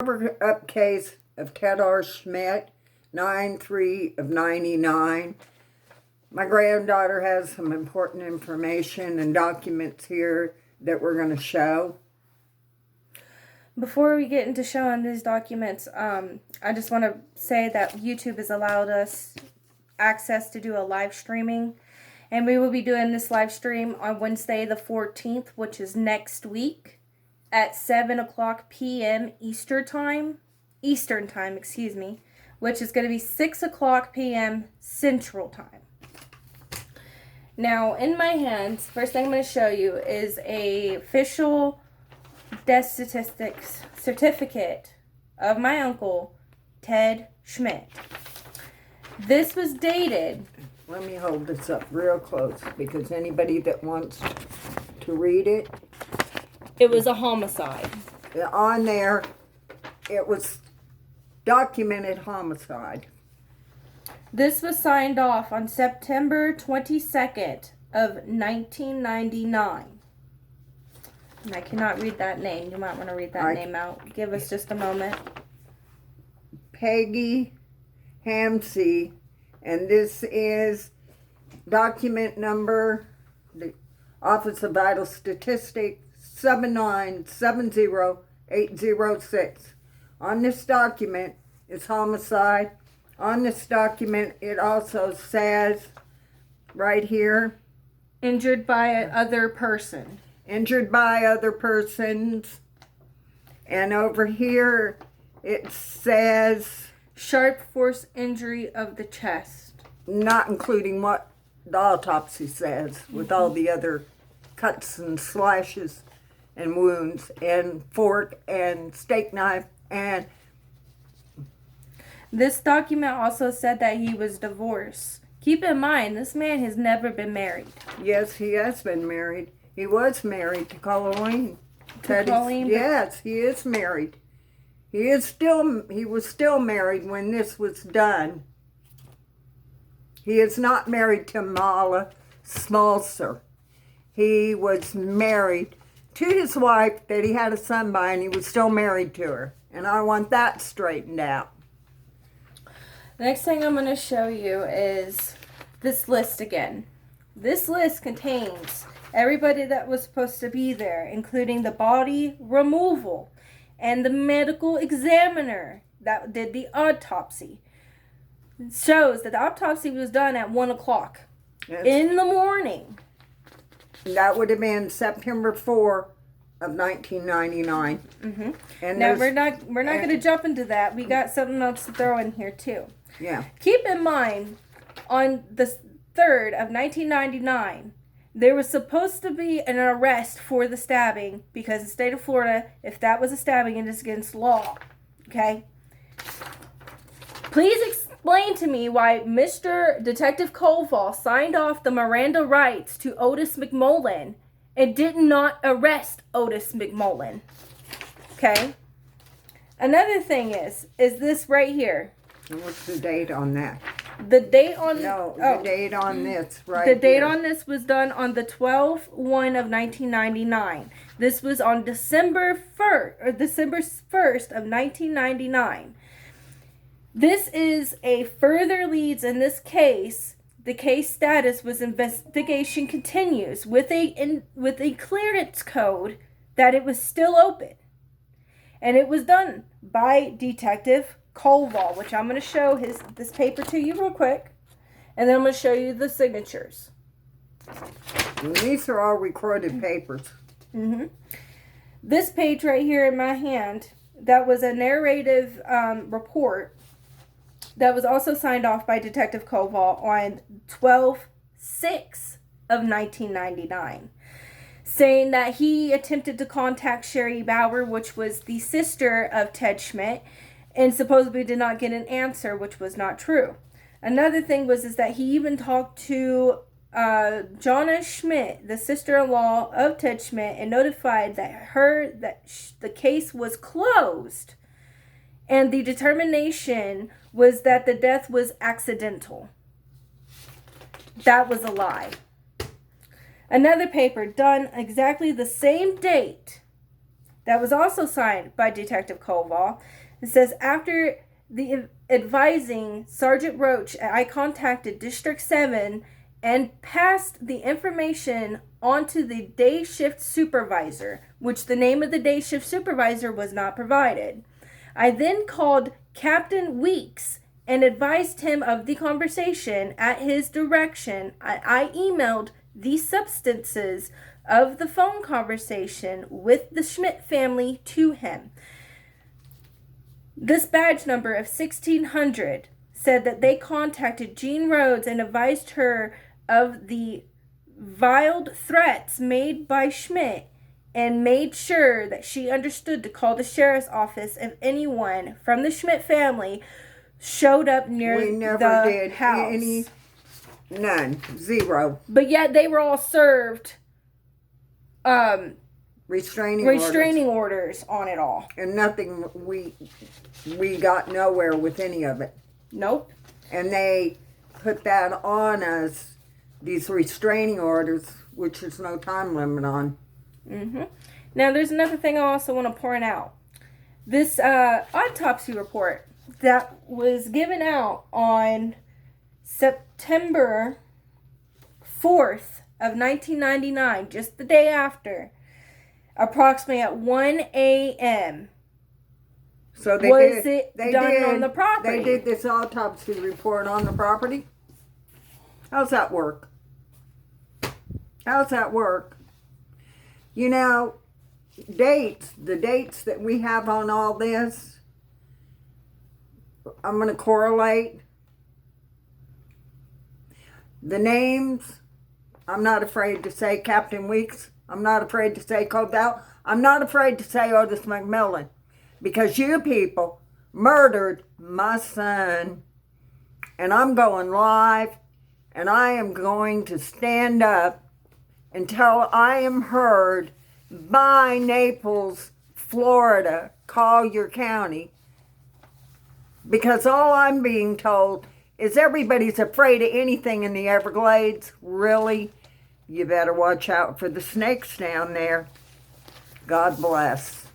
Cover-up case of Ted R. Schmidt, 9/3 of 99. My granddaughter has some important information and documents here that we're going to show. Before we get into showing these documents, I just want to say that YouTube has allowed us access to do a live streaming. And we will be doing this live stream on Wednesday the 14th, which is next week, at 7 o'clock p.m. Eastern time, which is going to be 6 o'clock p.m. Central Time. Now, in my hands, first thing I'm going to show you is a official death statistics certificate of my uncle, Ted Schmidt. This was dated... Let me hold this up real close because anybody that wants to read it. It was a homicide. On there, it was documented homicide. This was signed off on September 22nd of 1999. And I cannot read that name. You might want to read that name out. Give us just a moment. Peggy Hamsey. And this is document number, the Office of Vital Statistics, 7970806. On this document is homicide. On this document, it also says right here, injured by another person. Injured by other persons. And over here, it says... sharp force injury of the chest. Not including what the autopsy says, with all the other cuts and slashes and wounds and fork and steak knife. And this document also said that he was divorced. Keep in mind, this man has never been married. Yes, he has been married. He was married to Colleen. Colleen? Yes, he is married. He was still married when this was done. He is not married to Mala Smolser. He was married to his wife that he had a son by, and he was still married to her. And I want that straightened out. The next thing I'm going to show you is this list again. This list contains everybody that was supposed to be there, including the body removal and the medical examiner that did the autopsy. It shows that the autopsy was done at 1 o'clock in the morning. That would have been September 4 of 1999. Mm-hmm. And now we're not going to jump into that. We got something else to throw in here too. Yeah. Keep in mind, on the 3rd of 1999, there was supposed to be an arrest for the stabbing because the state of Florida, if that was a stabbing, it is against law. Okay? Please explain to me why Mr. Detective Koval signed off the Miranda rights to Otis McMullen and did not arrest Otis McMullen. Okay? Another thing is this right here. And what's the date on that? The date on... the date on this right The date here. on this was done on the 12/1 of 1999. This was on December 1st of 1999. This is a further leads in this case. The case status was investigation continues with a clearance code that it was still open. And it was done by Detective Koval, which I'm going to show this paper to you real quick. And then I'm going to show you the signatures. And these are all recorded papers. Mm-hmm. This page right here in my hand, that was a narrative report that was also signed off by Detective Koval on 12/6 of 1999. Saying that he attempted to contact Sherry Bauer, which was the sister of Ted Schmidt, and supposedly did not get an answer, which was not true. Another thing is that he even talked to Jonna Schmidt, the sister-in-law of Ted Schmidt, and notified that the case was closed, and the determination was that the death was accidental. That was a lie. Another paper done exactly the same date that was also signed by Detective Koval. It says, after the advising Sergeant Roach, I contacted District 7 and passed the information onto the day shift supervisor, which the name of the day shift supervisor was not provided. I then called Captain Weeks and advised him of the conversation. At his direction, I emailed the substances of the phone conversation with the Schmidt family to him. This badge number of 1600 said that they contacted Jean Rhodes and advised her of the veiled threats made by Schmidt and made sure that she understood to call the sheriff's office if anyone from the Schmidt family showed up near We never the did house. any, none, zero But yet they were all served restraining orders on it all. and nothing. We got nowhere with any of it, Nope. and they put that on us. These restraining orders, which there's no time limit on. Mm-hmm. Now, there's another thing I also want to point out. This autopsy report that was given out on September 4th of 1999, just the day after, approximately at 1 a.m. So they Was did, it they done did, on the property? They did this autopsy report on the property. How's that work? How's that work? You know, the dates that we have on all this, I'm going to correlate. The names, I'm not afraid to say Captain Weeks. I'm not afraid to say Cobell. I'm not afraid to say Otis McMillan. Because you people murdered my son. And I'm going live. And I am going to stand up until I am heard by Naples, Florida, Collier County. Because all I'm being told is everybody's afraid of anything in the Everglades. Really? You better watch out for the snakes down there. God bless.